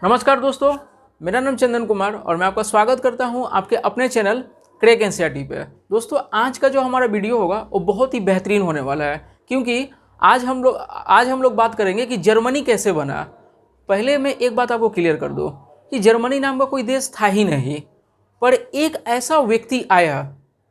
नमस्कार दोस्तों, मेरा नाम चंदन कुमार और मैं आपका स्वागत करता हूं आपके अपने चैनल क्रैक एनसीईआरटी पे। दोस्तों, आज का जो हमारा वीडियो होगा वो बहुत ही बेहतरीन होने वाला है, क्योंकि आज हम लोग बात करेंगे कि जर्मनी कैसे बना। पहले मैं एक बात आपको क्लियर कर दूं कि जर्मनी नाम का कोई देश था ही नहीं, पर एक ऐसा व्यक्ति आया,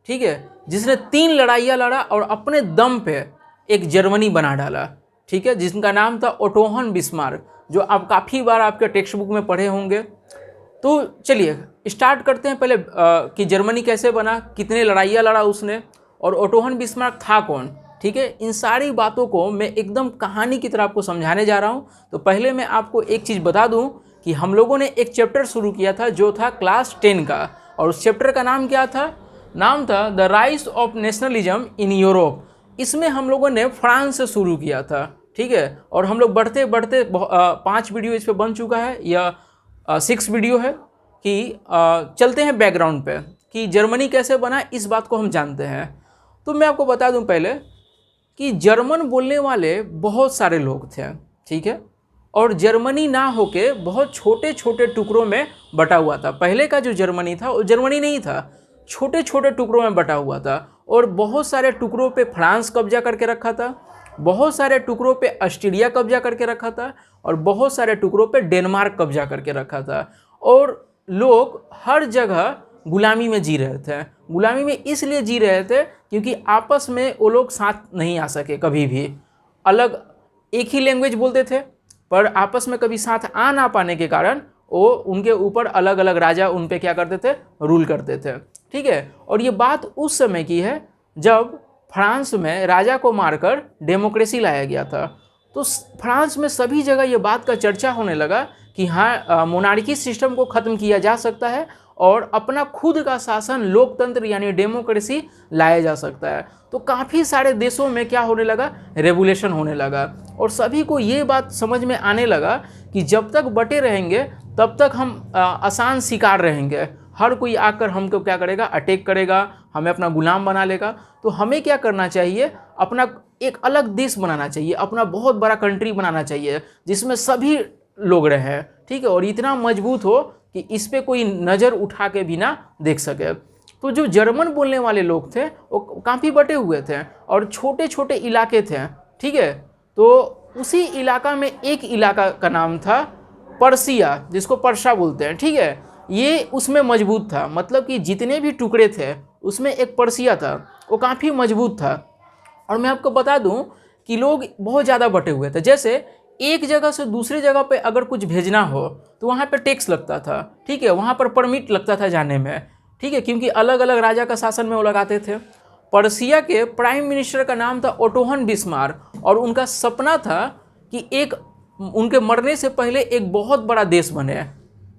ठीक है, जिसने 3 लड़ाइयाँ लड़ा और अपने दम पे एक जर्मनी बना डाला, ठीक है, जिसका नाम था ओटो बिस्मार्क, जो आप काफ़ी बार आपके टेक्स्ट बुक में पढ़े होंगे। तो चलिए स्टार्ट करते हैं पहले कि जर्मनी कैसे बना, कितने लड़ाइयाँ लड़ा उसने, और ओटो बिस्मार्क था कौन। ठीक है, इन सारी बातों को मैं एकदम कहानी की तरह आपको समझाने जा रहा हूँ। तो पहले मैं आपको एक चीज़ बता दूँ कि हम लोगों ने एक चैप्टर शुरू किया था जो था क्लास 10 का, और उस चैप्टर का नाम क्या था? नाम था the rise of nationalism in Europe. इसमें हम लोगों ने फ्रांस से शुरू किया था, ठीक है, और हम लोग बढ़ते बढ़ते 5 वीडियो इस पे बन चुका है या 6 वीडियो है कि चलते हैं बैकग्राउंड पे कि जर्मनी कैसे बना, इस बात को हम जानते हैं। तो मैं आपको बता दूं पहले कि जर्मन बोलने वाले बहुत सारे लोग थे, ठीक है, और जर्मनी ना होके बहुत छोटे छोटे टुकड़ों में बटा हुआ था। पहले का जो जर्मनी था वो जर्मनी नहीं था, छोटे छोटे टुकड़ों में बटा हुआ था, और बहुत सारे टुकड़ों पे फ्रांस कब्जा करके रखा था, बहुत सारे टुकड़ों पे ऑस्ट्रेलिया कब्जा करके रखा था, और बहुत सारे टुकड़ों पे डेनमार्क कब्जा करके रखा था। और लोग हर जगह गुलामी में जी रहे थे। गुलामी में इसलिए जी रहे थे क्योंकि आपस में वो लोग साथ नहीं आ सके कभी भी। अलग एक ही लैंग्वेज बोलते थे, पर आपस में कभी साथ आ ना पाने के कारण वो उनके ऊपर अलग अलग राजा उन पे क्या करते थे, रूल करते थे, ठीक है। और ये बात उस समय की है जब फ्रांस में राजा को मारकर डेमोक्रेसी लाया गया था। तो फ्रांस में सभी जगह ये बात का चर्चा होने लगा कि हाँ, मोनार्की सिस्टम को ख़त्म किया जा सकता है और अपना खुद का शासन, लोकतंत्र यानी डेमोक्रेसी लाया जा सकता है। तो काफ़ी सारे देशों में क्या होने लगा, रेवोल्यूशन होने लगा, और सभी को ये बात समझ में आने लगा कि जब तक बटे रहेंगे तब तक हम आसान शिकार रहेंगे। हर कोई आकर हमको क्या करेगा, अटैक करेगा, हमें अपना गुलाम बना लेगा। तो हमें क्या करना चाहिए, अपना एक अलग देश बनाना चाहिए, अपना बहुत बड़ा कंट्री बनाना चाहिए जिसमें सभी लोग रहें, ठीक है, और इतना मजबूत हो कि इस पे कोई नज़र उठा के भी ना देख सके। तो जो जर्मन बोलने वाले लोग थे वो काफ़ी बटे हुए थे और छोटे छोटे इलाके थे, ठीक है। तो उसी इलाका में एक इलाका का नाम था पर्सिया, जिसको पर्सा बोलते हैं, ठीक है। ये उसमें मजबूत था, मतलब कि जितने भी टुकड़े थे उसमें एक पर्सिया था, वो काफ़ी मजबूत था। और मैं आपको बता दूं कि लोग बहुत ज़्यादा बटे हुए थे। जैसे एक जगह से दूसरी जगह पे अगर कुछ भेजना हो तो वहाँ पे टैक्स लगता था, ठीक है, वहाँ पर परमिट लगता था जाने में, ठीक है, क्योंकि अलग अलग राजा का शासन में वो लगाते थे। पर्सिया के प्राइम मिनिस्टर का नाम था ओटो बिस्मार्क, और उनका सपना था कि एक उनके मरने से पहले एक बहुत बड़ा देश बने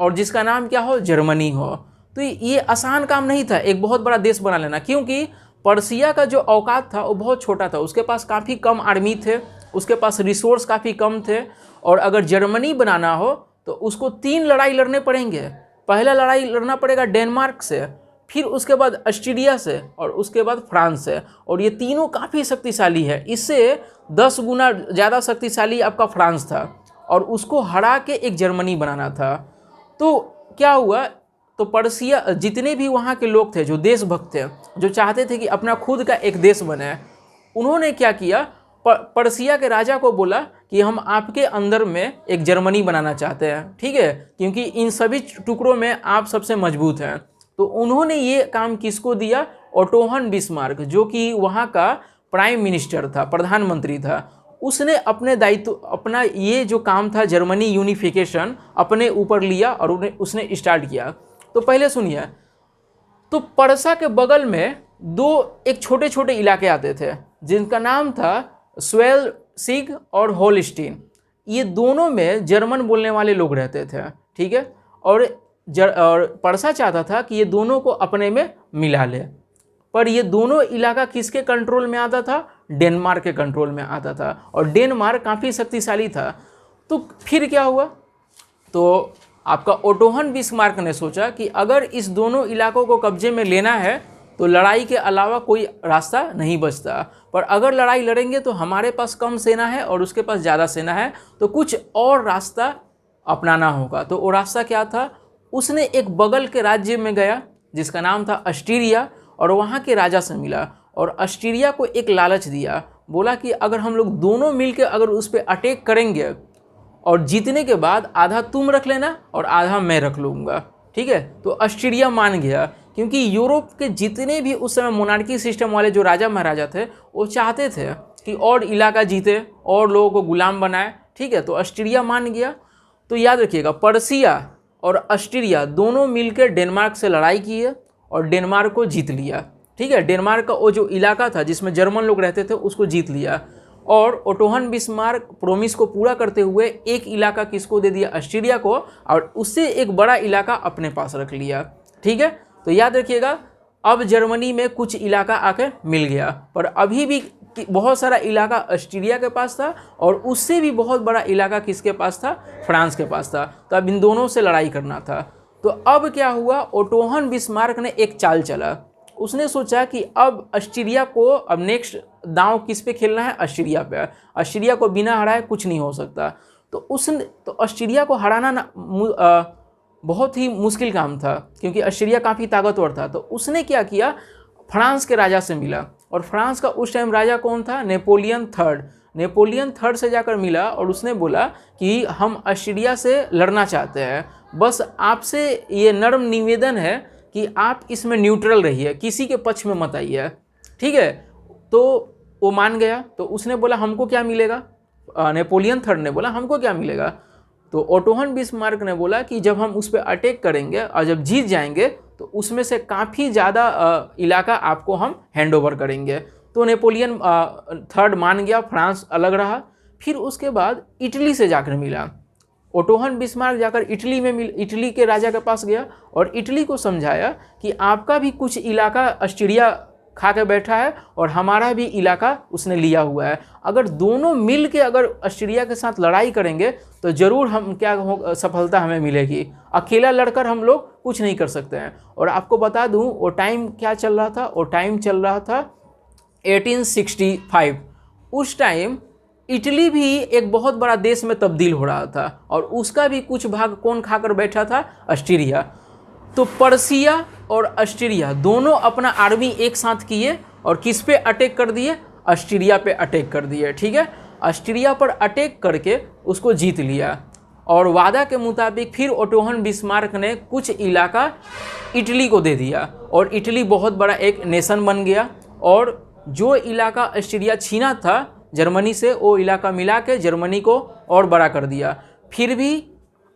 और जिसका नाम क्या हो, जर्मनी हो। तो ये आसान काम नहीं था एक बहुत बड़ा देश बना लेना, क्योंकि पर्सिया का जो औकात था वो बहुत छोटा था, उसके पास काफ़ी कम आर्मी थे, उसके पास रिसोर्स काफ़ी कम थे, और अगर जर्मनी बनाना हो तो उसको 3 लड़ाई लड़ने पड़ेंगे। पहला लड़ाई लड़ना पड़ेगा डेनमार्क से, फिर उसके बाद ऑस्ट्रेलिया से, और उसके बाद फ्रांस से, और ये तीनों काफ़ी शक्तिशाली है। इससे 10 गुना ज़्यादा शक्तिशाली आपका फ्रांस था, और उसको हरा के एक जर्मनी बनाना था। तो क्या हुआ, तो पर्सिया जितने भी वहाँ के लोग थे जो देशभक्त थे, जो चाहते थे कि अपना खुद का एक देश बने, उन्होंने क्या किया, पर्सिया के राजा को बोला कि हम आपके अंदर में एक जर्मनी बनाना चाहते हैं, ठीक है, क्योंकि इन सभी टुकड़ों में आप सबसे मजबूत हैं। तो उन्होंने ये काम किसको दिया, ओटो बिस्मार्क, जो कि वहाँ का प्राइम मिनिस्टर था, प्रधानमंत्री था। उसने अपने दायित्व, अपना ये जो काम था जर्मनी यूनिफिकेशन, अपने ऊपर लिया और उसने स्टार्ट किया। तो पहले सुनिए, तो पर्सा के बगल में एक छोटे छोटे इलाके आते थे जिनका नाम था स्वेल्सिग और होलस्टीन। ये दोनों में जर्मन बोलने वाले लोग रहते थे, ठीक है, और पर्सा चाहता था कि ये दोनों को अपने में मिला ले, पर ये दोनों इलाका किसके कंट्रोल में आता था, डेनमार्क के कंट्रोल में आता था, और डेनमार्क काफ़ी शक्तिशाली था। तो फिर क्या हुआ, तो आपका ओटो बिस्मार्क ने सोचा कि अगर इस दोनों इलाकों को कब्जे में लेना है तो लड़ाई के अलावा कोई रास्ता नहीं बचता, पर अगर लड़ाई लड़ेंगे तो हमारे पास कम सेना है और उसके पास ज़्यादा सेना है, तो कुछ और रास्ता अपनाना होगा। तो वो रास्ता क्या था, उसने एक बगल के राज्य में गया जिसका नाम था ऑस्ट्रिया, और वहाँ के राजा से मिला और ऑस्ट्रिया को एक लालच दिया, बोला कि अगर हम लोग दोनों मिलकर अगर उस पर अटैक करेंगे और जीतने के बाद आधा तुम रख लेना और आधा मैं रख लूँगा, ठीक है। तो ऑस्ट्रिया मान गया, क्योंकि यूरोप के जितने भी उस समय मोनार्की सिस्टम वाले जो राजा महाराजा थे वो चाहते थे कि और इलाका जीते और लोगों को गुलाम बनाए, ठीक है। तो ऑस्ट्रिया मान गया। तो याद रखिएगा, पर्सिया और ऑस्ट्रिया दोनों मिलकर डेनमार्क से लड़ाई की है और डेनमार्क को जीत लिया, ठीक है। डेनमार्क का वो जो इलाका था जिसमें जर्मन लोग रहते थे उसको जीत लिया, और ओटोहन बिस्मार्क प्रोमिस को पूरा करते हुए एक इलाका किसको दे दिया, ऑस्ट्रिया को, और उससे एक बड़ा इलाका अपने पास रख लिया, ठीक है। तो याद रखिएगा, अब जर्मनी में कुछ इलाका आके मिल गया, पर अभी भी बहुत सारा इलाका ऑस्ट्रिया के पास था और उससे भी बहुत बड़ा इलाका किसके पास था, फ्रांस के पास था। तो अब इन दोनों से लड़ाई करना था। तो अब क्या हुआ, ओटोहन बिस्मार्क ने एक चाल चला। उसने सोचा कि अब ऑस्ट्रिया को, अब नेक्स्ट दांव किस पे खेलना है, ऑस्ट्रिया पे। ऑस्ट्रिया को बिना हराए कुछ नहीं हो सकता। तो ऑस्ट्रिया को हराना बहुत ही मुश्किल काम था, क्योंकि ऑस्ट्रिया काफ़ी ताकतवर था। तो उसने क्या किया, फ्रांस के राजा से मिला, और फ्रांस का उस टाइम राजा कौन था, नेपोलियन थर्ड। नेपोलियन थर्ड से जाकर मिला और उसने बोला कि हम ऑस्ट्रिया से लड़ना चाहते हैं, बस आपसे ये नर्म निवेदन है कि आप इसमें न्यूट्रल रहिए, किसी के पक्ष में मत आइए, ठीक है। तो वो मान गया। तो उसने बोला हमको क्या मिलेगा, नेपोलियन थर्ड ने बोला हमको क्या मिलेगा। तो ओटोहन बिस्मार्क ने बोला कि जब हम उस पर अटैक करेंगे और जब जीत जाएंगे तो उसमें से काफ़ी ज़्यादा इलाका आपको हम हैंड ओवर करेंगे। तो नेपोलियन थर्ड मान गया, फ्रांस अलग रहा। फिर उसके बाद इटली से जाकर मिला, ओटोहन बिस्मार्क जाकर इटली के राजा के पास गया और इटली को समझाया कि आपका भी कुछ इलाका ऑस्ट्रिया खा के बैठा है और हमारा भी इलाका उसने लिया हुआ है। अगर दोनों मिल के अगर ऑस्ट्रिया के साथ लड़ाई करेंगे तो ज़रूर हम सफलता हमें मिलेगी। अकेला लड़कर हम लोग कुछ नहीं कर सकते हैं। और आपको बता दूं वो टाइम क्या चल रहा था, वो टाइम चल रहा था 1865। उस टाइम इटली भी एक बहुत बड़ा देश में तब्दील हो रहा था और उसका भी कुछ भाग कौन खाकर बैठा था, ऑस्ट्रिया। तो पर्सिया और ऑस्ट्रिया दोनों अपना आर्मी एक साथ किए और किस पे अटैक कर दिए, ऑस्ट्रिया पे अटैक कर दिए, ठीक है। ऑस्ट्रिया पर अटैक करके उसको जीत लिया और वादा के मुताबिक फिर ओटोहन बिस्मार्क ने कुछ इलाका इटली को दे दिया और इटली बहुत बड़ा एक नेशन बन गया। और जो इलाका ऑस्ट्रिया छीना था जर्मनी से, वो इलाका मिला के जर्मनी को और बड़ा कर दिया। फिर भी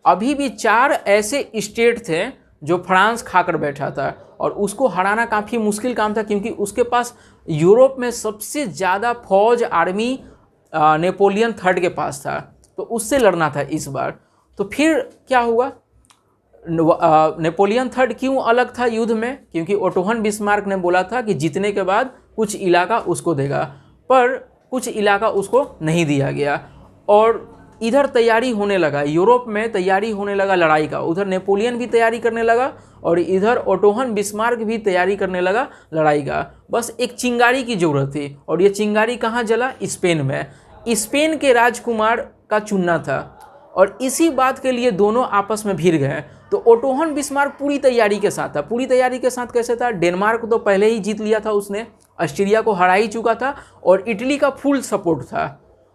अभी भी 4 ऐसे स्टेट थे जो फ्रांस खाकर बैठा था और उसको हराना काफ़ी मुश्किल काम था, क्योंकि उसके पास यूरोप में सबसे ज़्यादा फौज आर्मी नेपोलियन थर्ड के पास था। तो उससे लड़ना था इस बार। तो फिर क्या हुआ, नेपोलियन थर्ड क्यों अलग था युद्ध में, क्योंकि ओटोहन बिस्मार्क ने बोला था कि जीतने के बाद कुछ इलाका उसको देगा, पर कुछ इलाका उसको नहीं दिया गया। और इधर तैयारी होने लगा, यूरोप में तैयारी होने लगा लड़ाई का, उधर नेपोलियन भी तैयारी करने लगा और इधर ओटोहन बिस्मार्क भी तैयारी करने लगा लड़ाई का। बस एक चिंगारी की ज़रूरत थी और ये चिंगारी कहाँ जला, स्पेन में। स्पेन के राजकुमार का चुनना था और इसी बात के लिए दोनों आपस में भिड़ गए। तो ओटोहन बिस्मार्क पूरी तैयारी के साथ था। पूरी तैयारी के साथ कैसे था, डेनमार्क तो पहले ही जीत लिया था उसने, ऑस्ट्रिया को हरा ही चुका था और इटली का फुल सपोर्ट था।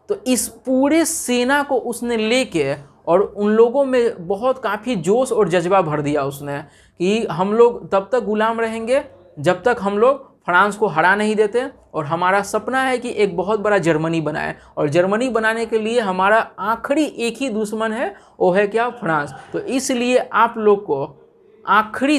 तो इस पूरे सेना को उसने लेके और उन लोगों में बहुत काफ़ी जोश और जज्बा भर दिया उसने कि हम लोग तब तक गुलाम रहेंगे जब तक हम लोग फ्रांस को हरा नहीं देते, और हमारा सपना है कि एक बहुत बड़ा जर्मनी बनाए, और जर्मनी बनाने के लिए हमारा आखिरी एक ही दुश्मन है, वो है क्या, फ्रांस। तो इसलिए आप लोग को आखिरी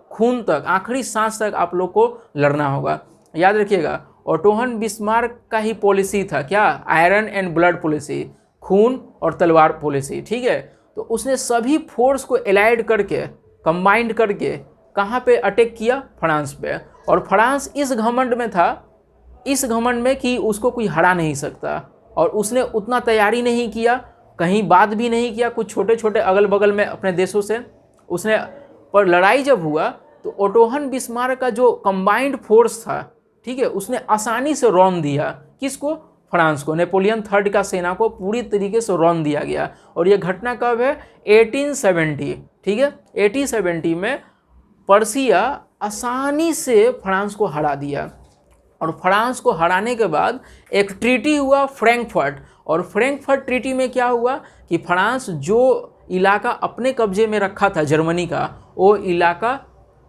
खून तक, आखिरी सांस तक आप लोग को लड़ना होगा। याद रखिएगा, ओटोहन बिस्मार्क का ही पॉलिसी था क्या, आयरन एंड ब्लड पॉलिसी, खून और तलवार पॉलिसी, ठीक है। तो उसने सभी फोर्स को एलाइड करके, कंबाइंड करके कहाँ पे अटैक किया, फ्रांस पे। और फ्रांस इस घमंड में था, इस घमंड में कि उसको कोई हरा नहीं सकता, और उसने उतना तैयारी नहीं किया, कहीं बात भी नहीं किया कुछ छोटे छोटे अगल बगल में अपने देशों से उसने। पर लड़ाई जब हुआ तो ओटोहन बिस्मार्क का जो कंबाइंड फोर्स था, ठीक है, उसने आसानी से रौंद दिया किसको, फ्रांस को, नेपोलियन थर्ड का सेना को पूरी तरीके से रौंद दिया गया। और ये घटना कब है? 1870, ठीक है। 1870 में पर्सिया आसानी से फ्रांस को हरा दिया। और फ्रांस को हराने के बाद एक ट्रीटी हुआ फ्रैंकफर्ट, और फ्रैंकफर्ट ट्रीटी में क्या हुआ कि फ्रांस जो इलाका अपने कब्जे में रखा था जर्मनी का, वो इलाका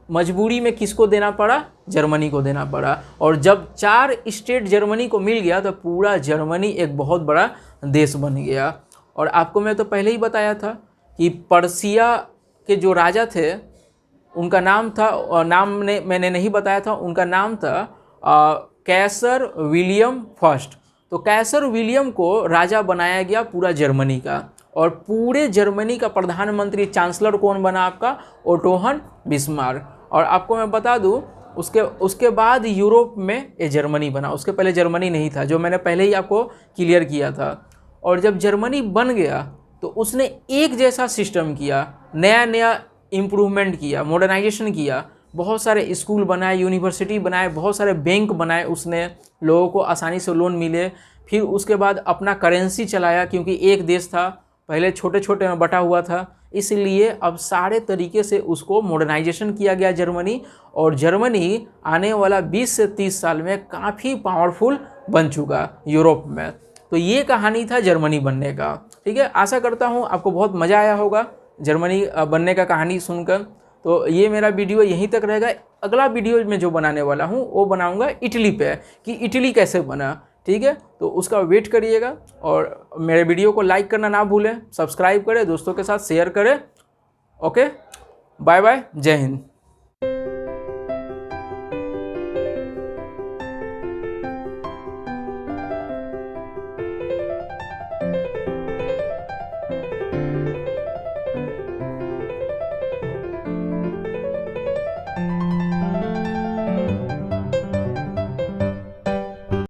मजबूरी में किसको देना पड़ा? जर्मनी को देना पड़ा। और जब 4 स्टेट जर्मनी को मिल गया तो पूरा जर्मनी एक बहुत बड़ा देश बन गया। और आपको मैं तो पहले ही बताया था कि पर्सिया के जो राजा थे उनका नाम था, और मैंने नहीं बताया था, उनका नाम था कैसर विलियम फर्स्ट। तो कैसर विलियम को राजा बनाया गया पूरा जर्मनी का, और पूरे जर्मनी का प्रधानमंत्री चांसलर कौन बना? आपका ओटो बिस्मार्क। और आपको मैं बता दूं, उसके बाद यूरोप में ये जर्मनी बना, उसके पहले जर्मनी नहीं था, जो मैंने पहले ही आपको क्लियर किया था। और जब जर्मनी बन गया तो उसने एक जैसा सिस्टम किया, नया नया इम्प्रूवमेंट किया, मॉडर्नाइजेशन किया, बहुत सारे स्कूल बनाए, यूनिवर्सिटी बनाए, बहुत सारे बैंक बनाए उसने, लोगों को आसानी से लोन मिले। फिर उसके बाद अपना करेंसी चलाया, क्योंकि एक देश था, पहले छोटे छोटे में बटा हुआ था, इसलिए अब सारे तरीके से उसको मॉडर्नाइजेशन किया गया जर्मनी। और जर्मनी आने वाला 20 से 30 साल में काफ़ी पावरफुल बन चुका यूरोप में। तो ये कहानी था जर्मनी बनने का, ठीक है। आशा करता हूँ आपको बहुत मज़ा आया होगा जर्मनी बनने का कहानी सुनकर। तो ये मेरा वीडियो यहीं तक रहेगा। अगला वीडियो में जो बनाने वाला हूँ वो बनाऊँगा इटली पे, कि इटली कैसे बना, ठीक है। तो उसका वेट करिएगा, और मेरे वीडियो को लाइक करना ना भूलें, सब्सक्राइब करें, दोस्तों के साथ शेयर करें। ओके, बाय बाय, जय हिंद।